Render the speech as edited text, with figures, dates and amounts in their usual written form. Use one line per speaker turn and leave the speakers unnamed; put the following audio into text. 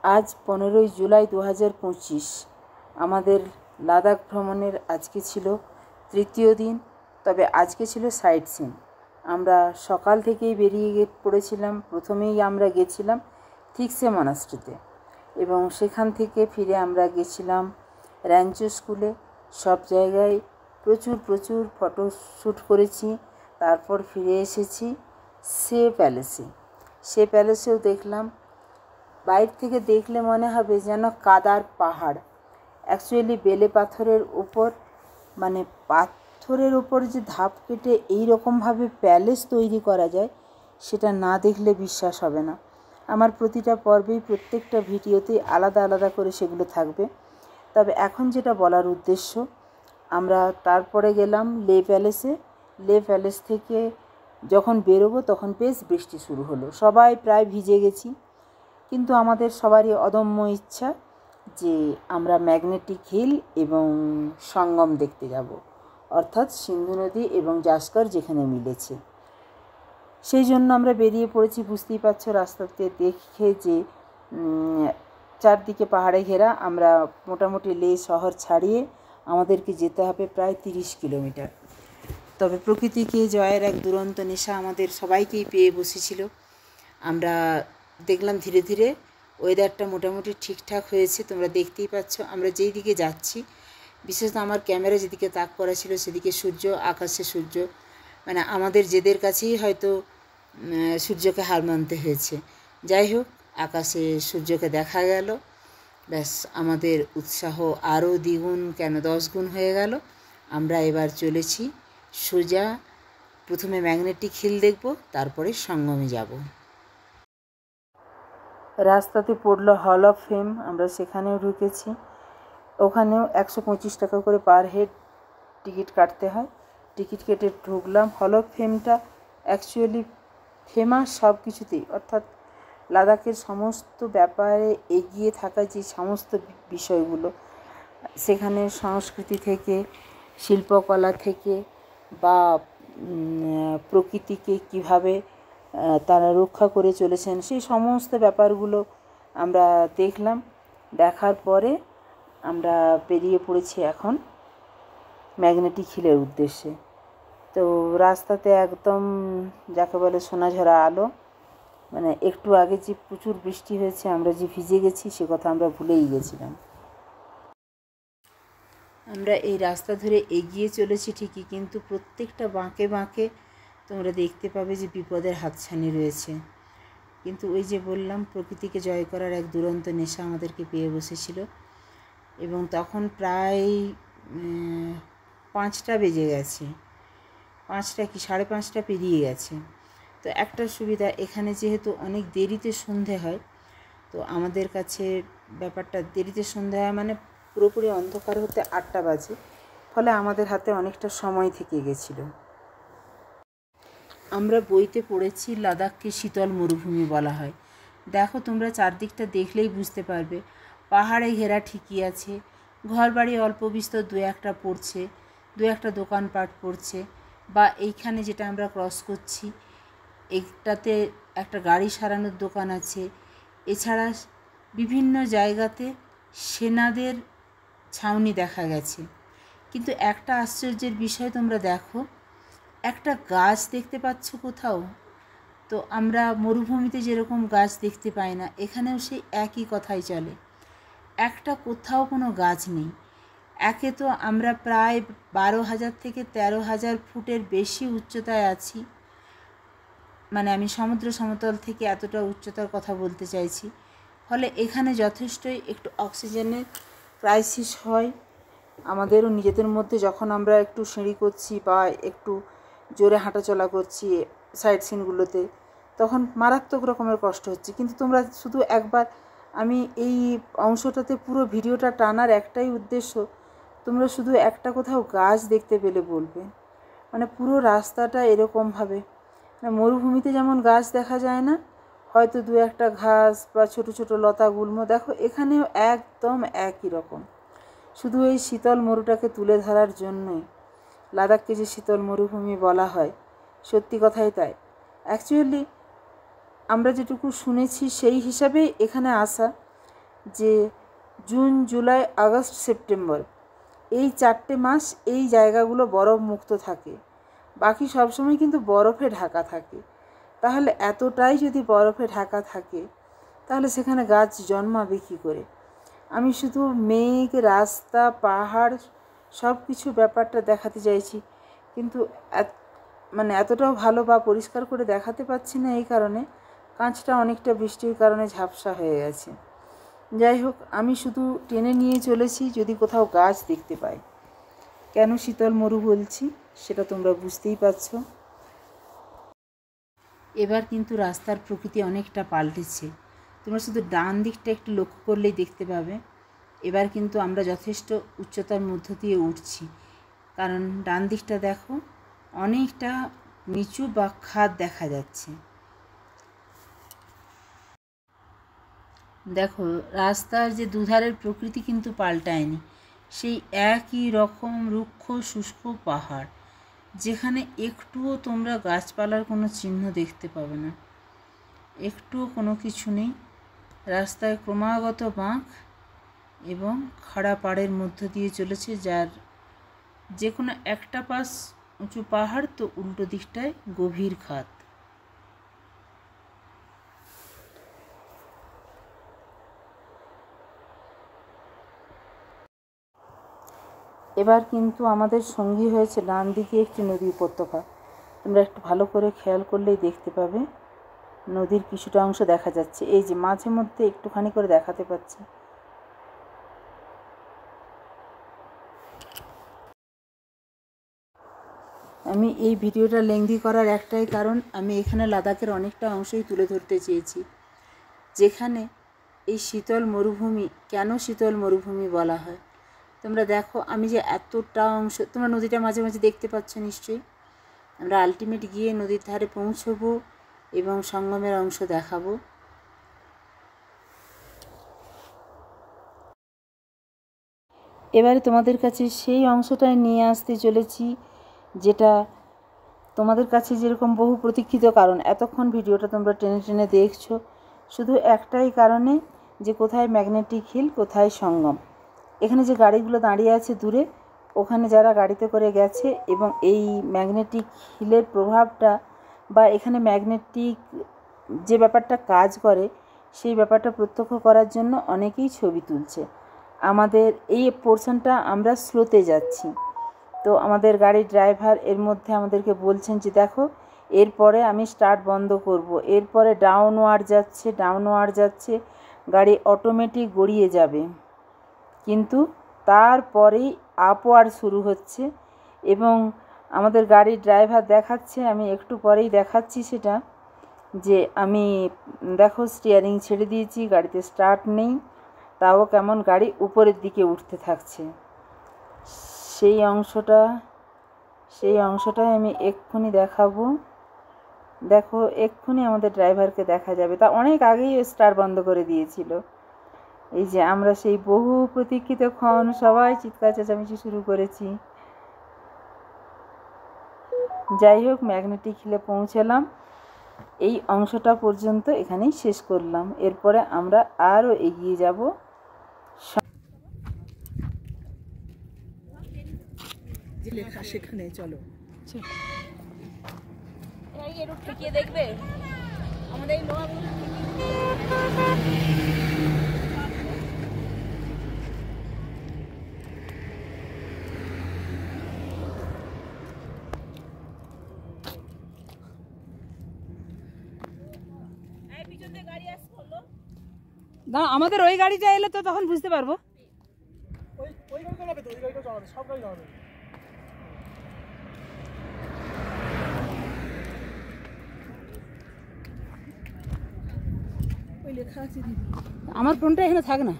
আজ 15ই জুলাই 2025। আমাদের লাদাখ ভ্রমণের আজকে ছিল তৃতীয় দিন। তবে আজকে ছিল সাইট সিন। আমরা সকাল থেকেই বেরিয়ে পড়েছিলাম। প্রথমেই আমরা গেছিলাম থিক্সে মনাস্ট্রিতে এবং সেখান থেকে ফিরে আমরা গেছিলাম র্যাঞ্চো স্কুলে। সব জায়গায় প্রচুর ফটোশ্যুট করেছি। তারপর ফিরে এসেছি সে প্যালেসেও দেখলাম। বাইরে থেকে দেখলে মনে হবে যেন কাদার পাহাড়। অ্যাকচুয়ালি বেলে পাথরের উপর, মানে পাথরের উপর যে ধাপ কেটে এই রকমভাবে প্যালেস তৈরি করা যায়, সেটা না দেখলে বিশ্বাস হবে না। আমার প্রতিটা পর্বেই প্রত্যেকটা ভিডিওতেই আলাদা আলাদা করে সেগুলো থাকবে। তবে এখন যেটা বলার উদ্দেশ্য, আমরা তারপরে গেলাম লে প্যালেস থেকে যখন বেরোবো তখন বেশ বৃষ্টি শুরু হলো। সবাই প্রায় ভিজে গেছি, কিন্তু আমাদের সবারই অদম্য ইচ্ছা যে আমরা ম্যাগনেটিক হিল এবং সঙ্গম দেখতে যাব, অর্থাৎ সিন্ধু নদী এবং জাস্কার যেখানে মিলেছে। সেই জন্য আমরা বেরিয়ে পড়েছি। বুঝতেই পারছো রাস্তাতে দেখে যে চারদিকে পাহাড়ে ঘেরা। আমরা মোটামুটি লে শহর ছাড়িয়ে আমাদেরকে যেতে হবে প্রায় 30 কিলোমিটার। তবে প্রকৃতিকে জয়ের এক দুরন্ত নেশা আমাদের সবাইকেই পেয়ে বসেছিল। আমরা দেখলাম ধীরে ধীরে ওয়েদারটা মোটামুটি ঠিকঠাক হয়েছে। তোমরা দেখতেই পাচ্ছ আমরা যেই দিকে যাচ্ছি, বিশেষত আমার ক্যামেরা যেদিকে তাক করা ছিল সেদিকে সূর্য, আকাশে সূর্য, মানে আমাদের যেদের কাছেই হয়তো সূর্যকে হার মানতে হয়েছে। যাই হোক, আকাশে সূর্যকে দেখা গেল। ব্যাস, আমাদের উৎসাহ আরও দ্বিগুণ কেন 10 গুণ হয়ে গেল। আমরা এবার চলেছি সোজা, প্রথমে ম্যাগনেটিক হিল দেখব, তারপরে সঙ্গমে যাব। রাস্তাতে পড়লো হল অফ ফেম। আমরা সেখানেও ঢুকেছি। ওখানেও 125 টাকা করে পার হেড টিকিট কাটতে হয়। টিকিট কেটে ঢুকলাম। হল অফ ফেমটা অ্যাকচুয়ালি ফেমাস সব কিছুতেই, অর্থাৎ লাদাখের সমস্ত ব্যাপারে এগিয়ে থাকা যে সমস্ত বিষয়গুলো, সেখানে সংস্কৃতি থেকে, শিল্পকলা থেকে, বা প্রকৃতিকে কিভাবে তারা রক্ষা করে চলেছেন, সেই সমস্ত ব্যাপারগুলো আমরা দেখলাম। দেখার পরে আমরা বেরিয়ে পড়েছি এখন ম্যাগনেটিক হিলের উদ্দেশ্যে। তো রাস্তাতে একদম যাকে বলে সোনাঝরা আলো। মানে একটু আগে যে প্রচুর বৃষ্টি হয়েছে, আমরা যে ভিজে গেছি সে কথা আমরা ভুলেই গেছিলাম। আমরা এই রাস্তা ধরে এগিয়ে চলেছি ঠিকই, কিন্তু প্রত্যেকটা বাঁকে বাঁকে তোমরা দেখতে পাবে যে বিপদের হাতছানি রয়েছে। কিন্তু ওই যে বললাম, প্রকৃতিকে জয় করার এক দুরন্ত নেশা আমাদেরকে পেয়ে বসেছিল। এবং তখন প্রায় 5টা বেজে গেছে, 5টা কি 5:30 পেরিয়ে গেছে। তো একটা সুবিধা, এখানে যেহেতু অনেক দেরিতে সন্ধে হয়, তো আমাদের কাছে ব্যাপারটা দেরিতে সন্ধে হয় মানে পুরোপুরি অন্ধকার হতে 8টা বাজে, ফলে আমাদের হাতে অনেকটা সময় থেকে গেছিল। আমরা বইতে পড়েছি লাদাখকে শীতল মরুভূমি বলা হয়। দেখো, তোমরা চারদিকটা দেখলেই বুঝতে পারবে। পাহাড়ে ঘেরা ঠিকই আছে, ঘরবাড়ি অল্প বিস্তর 2-1টা পড়ছে, 2-1টা দোকানপাট পড়ছে, বা এইখানে যেটা আমরা ক্রস করছি এইটাতে একটা গাড়ি সারানোর দোকান আছে। এছাড়া বিভিন্ন জায়গাতে সেনাদের ছাউনি দেখা গেছে। কিন্তু একটা আশ্চর্যের বিষয়, তোমরা দেখো, একটা গাছ দেখতে পাচ্ছ কোথাও? তো আমরা মরুভূমিতে যেরকম গাছ দেখতে পাই না, এখানেও সেই একই কথাই চলে। একটা কোথাও কোনো গাছ নেই। একে তো আমরা প্রায় 12,000 থেকে 13,000 ফুটের বেশি উচ্চতায় আছি। মানে আমি সমুদ্র সমতল থেকে এতটা উচ্চতার কথা বলতে চাইছি। ফলে এখানে যথেষ্টই একটু অক্সিজেনের ক্রাইসিস হয় আমাদেরও নিজেদের মধ্যে। যখন আমরা একটু সিঁড়ি করছি বা একটু জোরে হাঁটাচলা করছি সাইট সিনগুলোতে, তখন মারাত্মক রকমের কষ্ট হচ্ছে। কিন্তু তোমরা শুধু একবার, আমি এই অংশটাতে পুরো ভিডিওটা টানার একটাই উদ্দেশ্য, তোমরা শুধু একটা কোথাও গাছ দেখতে পেলে বলবে। মানে পুরো রাস্তাটা এরকমভাবে, মরুভূমিতে যেমন গাছ দেখা যায় না, হয়তো 2-1টা ঘাস বা ছোট ছোট লতা গুল্ম, দেখো এখানেও একদম একই রকম। শুধু এই শীতল মরুটাকে তুলে ধরার জন্যই লাদাখকে যে শীতল মরুভূমি বলা হয়, সত্যি কথাই তাই। অ্যাকচুয়ালি আমরা যেটুকু শুনেছি সেই হিসাবেই এখানে আসা। যে জুন, জুলাই, আগস্ট, সেপ্টেম্বর এই 4টে মাস এই জায়গাগুলো বরফ মুক্ত থাকে, বাকি সবসময় কিন্তু বরফে ঢাকা থাকে। তাহলে এতটাই যদি বরফে ঢাকা থাকে তাহলে সেখানে গাছ জন্মাবে কী করে? আমি শুধু মেঘ, রাস্তা, পাহাড় সব কিছু ব্যাপারটা দেখাতে চাইছি, কিন্তু এতটাও ভালো বা পরিষ্কার করে দেখাতে পারছি না, এই কারণে কাঁচটা অনেকটা বৃষ্টির কারণে ঝাপসা হয়ে গেছে। যাই হোক, আমি শুধু টেনে নিয়ে চলেছি যদি কোথাও গাছ দেখতে পাই। কেন শীতল মরু বলছি সেটা তোমরা বুঝতেই পারছো। এবার কিন্তু রাস্তার প্রকৃতি অনেকটা পাল্টেছে। তোমরা শুধু ডান দিকটা একটু লক্ষ্য করলেই দেখতে পাবে। এবার কিন্তু আমরা যথেষ্ট উচ্চতার মধ্য দিয়ে উঠছি, কারণ ডান দিকটা দেখো অনেকটা নিচু বা খাদ দেখা যাচ্ছে। দেখো রাস্তার যে দুধারের প্রকৃতি কিন্তু পাল্টায়নি, সেই একই রকম রুক্ষ শুষ্ক পাহাড়, যেখানে একটুও তোমরা গাছপালার কোনো চিহ্ন দেখতে পাবে না, একটুও কোনো কিছু নেই। রাস্তায় ক্রমাগত বাঁক এবং খাড়া পাড়ের মধ্য দিয়ে চলেছে, যার যে কোনো একটা পাশ উঁচু পাহাড় তো উল্টো দিকটায় গভীর খাদ। এবার কিন্তু আমাদের সঙ্গী হয়েছে ডান দিকে একটি নদী উপত্যকা। তোমরা একটু ভালো করে খেয়াল করলেই দেখতে পাবে নদীর কিছুটা অংশ দেখা যাচ্ছে, এই যে মাঝে মধ্যে একটুখানি করে দেখাতে পাচ্ছি। আমি এই ভিডিওটা লেংদি করার একটাই কারণ, আমি এখানে লাদাখের অনেকটা অংশই তুলে ধরতে চেয়েছি, যেখানে এই শীতল মরুভূমি কেন শীতল মরুভূমি বলা হয়। তোমরা দেখো আমি যে এতটা অংশ, তোমরা নদীটা মাঝে মাঝে দেখতে পাচ্ছ নিশ্চয়ই। আমরা আলটিমেট গিয়ে নদীর ধারে পৌঁছবো এবং সঙ্গমের অংশ দেখাবো। এবারে তোমাদের কাছে সেই অংশটাই নিয়ে আসতে চলেছি, যেটা তোমাদের কাছে যেরকম বহু প্রতীক্ষিত। কারণ এতক্ষণ ভিডিওটা তোমরা টেনে টেনে দেখছো শুধু একটাই কারণে, যে কোথায় ম্যাগনেটিক হিল, কোথায় সঙ্গম। এখানে যে গাড়িগুলো দাঁড়িয়ে আছে দূরে, ওখানে যারা গাড়িতে করে গেছে এবং এই ম্যাগনেটিক হিলের প্রভাবটা বা এখানে ম্যাগনেটিক যে ব্যাপারটা কাজ করে সেই ব্যাপারটা প্রত্যক্ষ করার জন্য অনেকেই ছবি তুলছে। আমাদের এই পোর্শনটা আমরা স্লোতে যাচ্ছি, তো আমাদের গাড়ির ড্রাইভার এর মধ্যে আমাদেরকে বলছেন যে দেখো এরপরে আমি স্টার্ট বন্ধ করব, এরপরে ডাউনওয়ার্ড যাচ্ছে, গাড়ি অটোমেটিক গড়িয়ে যাবে, কিন্তু তারপরেই আপওয়ার্ড শুরু হচ্ছে। এবং আমাদের গাড়ির ড্রাইভার দেখাচ্ছে, আমি একটু পরেই দেখাচ্ছি সেটা, যে আমি দেখো স্টিয়ারিং ছেড়ে দিয়েছি, গাড়িতে স্টার্ট নেই, তাও কেমন গাড়ি উপরের দিকে উঠতে থাকছে। সেই অংশটাই আমি এক্ষুনি দেখাবো। দেখো এক্ষুনি আমাদের ড্রাইভারকে দেখা যাবে, তা অনেক আগেই স্টার্ট বন্ধ করে দিয়েছিল। এই যে আমরা সেই বহু প্রতীক্ষিতক্ষণ সবাই চিৎকার চেঁচামেচি শুরু করেছি। যাই হোক, ম্যাগনেটিক হিলে পৌঁছালাম, এই অংশটা পর্যন্ত এখানেই শেষ করলাম। এরপরে আমরা আরও এগিয়ে যাব। সেখানে চলো দেখবে আমাদের এই লোহাগুলো না, আমাদের ওই গাড়িটা এলে তো তখন বুঝতে পারবো। ওই গাড়ি চালাবে তো, ওই গাড়িটা চালাবে, সব গাড়ি চালাবে। ওই লেখা আছে দিদি, আমার ফোনটা এখানে থাক না।